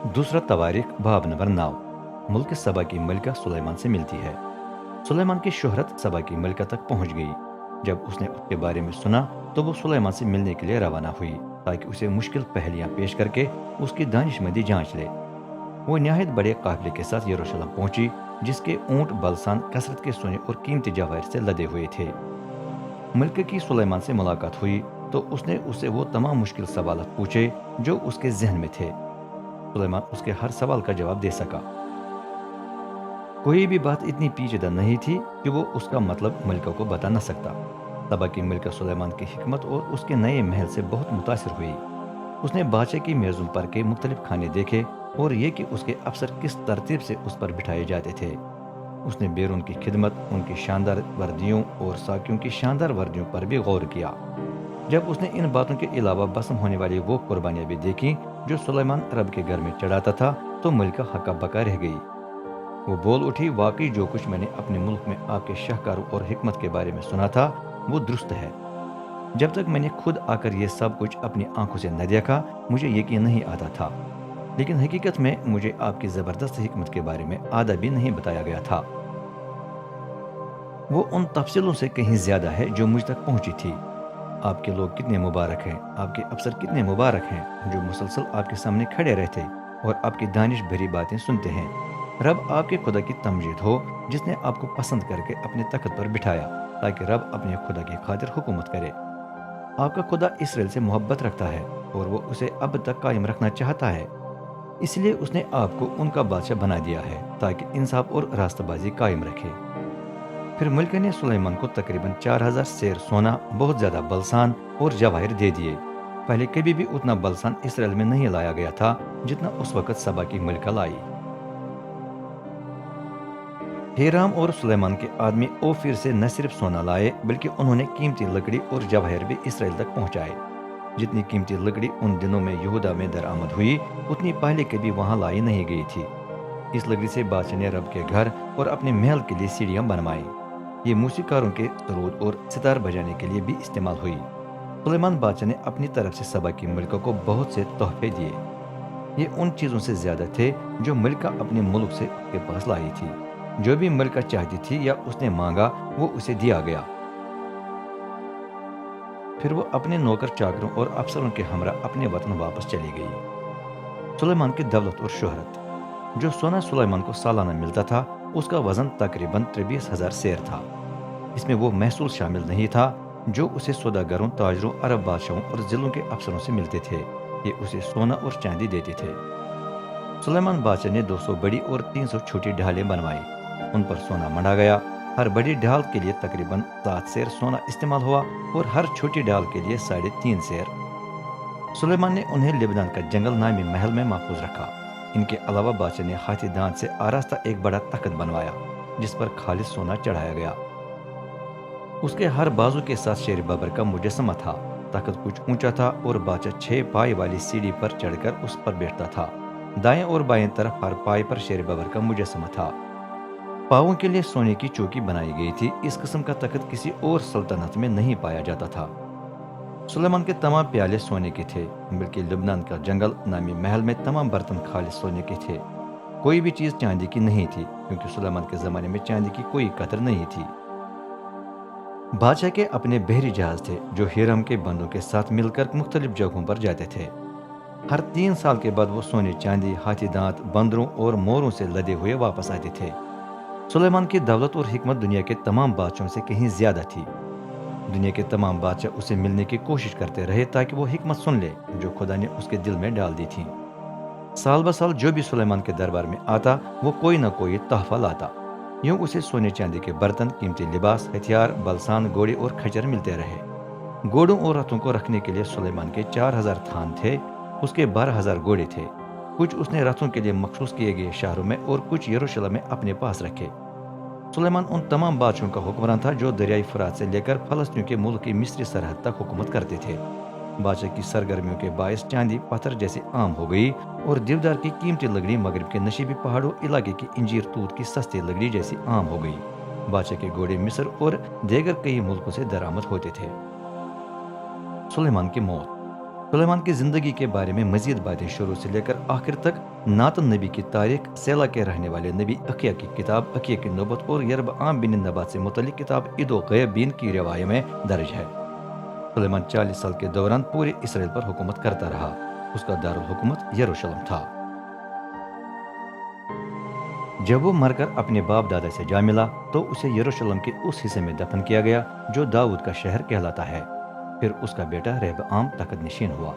दूसरा तवारीख बाब नंबर 9 मुल्क सबा की मलिका सुलेमान से मिलती है। सुलेमान की शोहरत सबा की मलिका तक पहुंच गई। जब उसने उसके बारे में सुना तो वो सुलेमान से मिलने के लिए रवाना हुई ताकि उसे मुश्किल पहेलियां पेश करके उसकी दानिशमंदी जांच ले। वो निहायत बड़े काफिले के साथ यरूशलेम पहुंची, जिसके ऊंट बलसान कसरत के सोने और कीमती जवाहर से लदे हुए थे। मलिका की सुलेमान से मुलाकात हुई तो उसने उससे वो तमाम मुश्किल सवाल पूछे जो उसके जहन में थे। सुलेमान उसके हर सवाल का जवाब दे सका। कोई भी बात इतनी पेचीदा नहीं थी कि वो उसका मतलब मलिका को बता न सकता। तबा की मलिका सुलेमान की हिकमत और उसके नए महल से बहुत मुतासिर हुई। उसने बादशाह की मेज़ों पर के मुख्तलिफ खाने देखे और ये कि उसके अफसर किस तरतीब से उस पर बिठाए जाते थे। उसने बैरून की खिदमत, उनकी शानदार वर्दियों और साकियों की शानदार वर्दियों पर भी गौर किया। जब उसने इन बातों के अलावा बसम होने वाली वो कुर्बानियां भी देखी जो सुलेमान रब के घर में चढ़ाता था, तो मलिका हक्का बक्का रह गई। वो बोल उठी, वाकई जो कुछ मैंने अपने मुल्क में आपके शाहकारों और हिकमत के बारे में सुना था वो दुरुस्त है। जब तक मैंने खुद आकर ये सब कुछ अपनी आंखों से न देखा, मुझे यकीन नहीं आता था। लेकिन हकीकत में मुझे आपकी जबरदस्त हिकमत के बारे में आधा भी नहीं बताया गया था। वो उन तफसीलों से कहीं ज्यादा है जो मुझ तक पहुंची थी। आपके लोग कितने मुबारक हैं, आपके अफसर कितने मुबारक हैं जो मुसलसल आपके सामने खड़े रहते और आपकी दानिश भरी बातें सुनते हैं। रब आपके खुदा की तमजीद हो जिसने आपको पसंद करके अपने तख्त पर बिठाया ताकि रब अपने खुदा की खातिर हुकूमत करे। आपका खुदा इसराइल से मोहब्बत रखता है और वो उसे अब तक कायम रखना चाहता है। इसलिए उसने आपको उनका बादशाह बना दिया है ताकि इंसाफ और रास्तबाजी कायम रखे। फिर मलिका ने सुलेमान को तकरीबन 4000 सेर सोना, बहुत ज्यादा बलसान और जवाहिर दे दिए। पहले कभी भी उतना बलसान इसराइल में नहीं लाया गया था जितना उस वक्त सबा की मलिका लाई। हीराम और सुलेमान के आदमी ओफिर से न सिर्फ सोना लाए बल्कि उन्होंने कीमती लकड़ी और जवाहिर भी इसराइल तक पहुंचाए। जितनी कीमती लकड़ी उन दिनों में यहूदा में दरामद हुई उतनी पहले कभी वहां लाई नहीं गई थी। इस लकड़ी से बादशाह ने रब के घर और अपने महल के लिए सीढ़ियां बनवाई। ये मूसीकारों के सरूद और सितार बजाने के लिए भी इस्तेमाल हुई। सुलेमान बादशाह ने अपनी तरफ से सबा की मलिका को बहुत से तोहफे दिए। ये उन चीजों से ज्यादा थे जो मलिका अपने मुल्क से उसके पास लाई थी। जो भी मलिका चाहती थी या उसने मांगा वो उसे दिया गया। फिर वो अपने नौकर चाकरों और अफसरों के हमरा अपने वतन वापस चली गई। सुलेमान की दौलत और शोहरत। जो सोना सुलेमान को सालाना मिलता था उसका वजन तकरीबन 23,000 सेर था। इसमें वो महसूल शामिल नहीं था जो उसे सौदागरों, ताजरों, अरब बादशाहों और जिलों के अफसरों से मिलते थे। ये उसे सोना और चांदी देते थे। सुलेमान बादशाह ने 200 बड़ी और 300 छोटी ढालें बनवाई। उन पर सोना मंडा गया। हर बड़ी ढाल के लिए तकरीबन 7 सेर सोना इस्तेमाल हुआ और हर छोटी ढाल के लिए 3.5 सेर। सुलेमान ने उन्हें लेबनान का जंगल नामी महल में महफूज रखा। इनके अलावा बादशाह ने हाथी दांत से आरास्ता एक बड़ा तख्त बनवाया जिस पर खालिश सोना चढ़ाया गया। उसके हर बाजू के साथ शेर बबर का मुजस्समा था। तख्त कुछ ऊंचा था और बादशाह 6 पाए वाली सीढ़ी पर चढ़कर उस पर बैठता था। दाएं और बाएं तरफ हर पाए पर शेर बबर का मुजस्समा था। पावों के लिए सोने की चौकी बनाई गई थी। इस किस्म का तख्त किसी और सल्तनत में नहीं पाया जाता था। सुलेमान के तमाम प्याले सोने के थे, बल्कि लेबनान का जंगल नामी महल में तमाम बर्तन खालिश सोने के थे। कोई भी चीज चांदी की नहीं थी क्योंकि सुलेमान के जमाने में चांदी की कोई कदर नहीं थी। बादशाह के अपने बहरी जहाज थे जो हीराम के बंदों के साथ मिलकर मुख्तलिफ जगहों पर जाते थे। हर 3 साल के बाद वो सोने, चांदी, हाथी दांत, बंदरों और मोरों से लदे हुए वापस आते थे। सुलेमान की दौलत और हिकमत दुनिया के तमाम बादशाहों से कहीं ज्यादा थी। दुनिया के तमाम बादशाह उसे मिलने की कोशिश करते रहे ताकि वो हिकमत सुन ले जो खुदा ने उसके दिल में डाल दी थी। साल ब साल जो भी सुलेमान के दरबार में आता वो कोई ना कोई तहफा लाता। यूं उसे सोने चांदी के बर्तन, कीमती लिबास, हथियार, बलसान, घोड़े और खच्चर मिलते रहे। घोड़ों और रथों को रखने के लिए सुलेमान के 4000 थान थे। उसके 12,000 घोड़े थे। कुछ उसने रथों के लिए मखसूस किए गए शहरों में और कुछ यरूशलेम में अपने पास रखे। सुलेमान उन तमाम बादशाहों का हुक्मरान था जो दरियाई फरात से लेकर फलस्तीन के मुल्क की मिस्री सरहद तक हुकूमत करते थे। बादशाह की सरगर्मियों के बायस चांदी पत्थर जैसे आम हो गई और देवदार की कीमती लकड़ी मगरब के नशीबी पहाड़ों इलाके की इंजीर तूत की सस्ती लकड़ी जैसी आम हो गई। बादशाह के घोड़े मिस्र और देगर कई मुल्कों से दरामद होते थे। सुलेमान की मौत। سلیمان کی زندگی کے بارے میں مزید باتیں شروع سے لے کر آخر تک ناتن نبی کی تاریخ، سیلا کے رہنے والے نبی اقیہ کی کتاب اقیہ کی نبوت اور یربعام بن نبات سے متعلق کتاب عید و غیبین کی روایت میں درج ہے۔ سلیمان 40 سال کے دوران پورے اسرائیل پر حکومت کرتا رہا۔ اس کا دارالحکومت یروشلم تھا۔ جب وہ مر کر اپنے باپ دادا سے جا ملا تو اسے یروشلم کے اس حصے میں دفن کیا گیا جو داؤد کا شہر کہلاتا ہے۔ پھر اس کا بیٹا رہبعام تخت نشین ہوا۔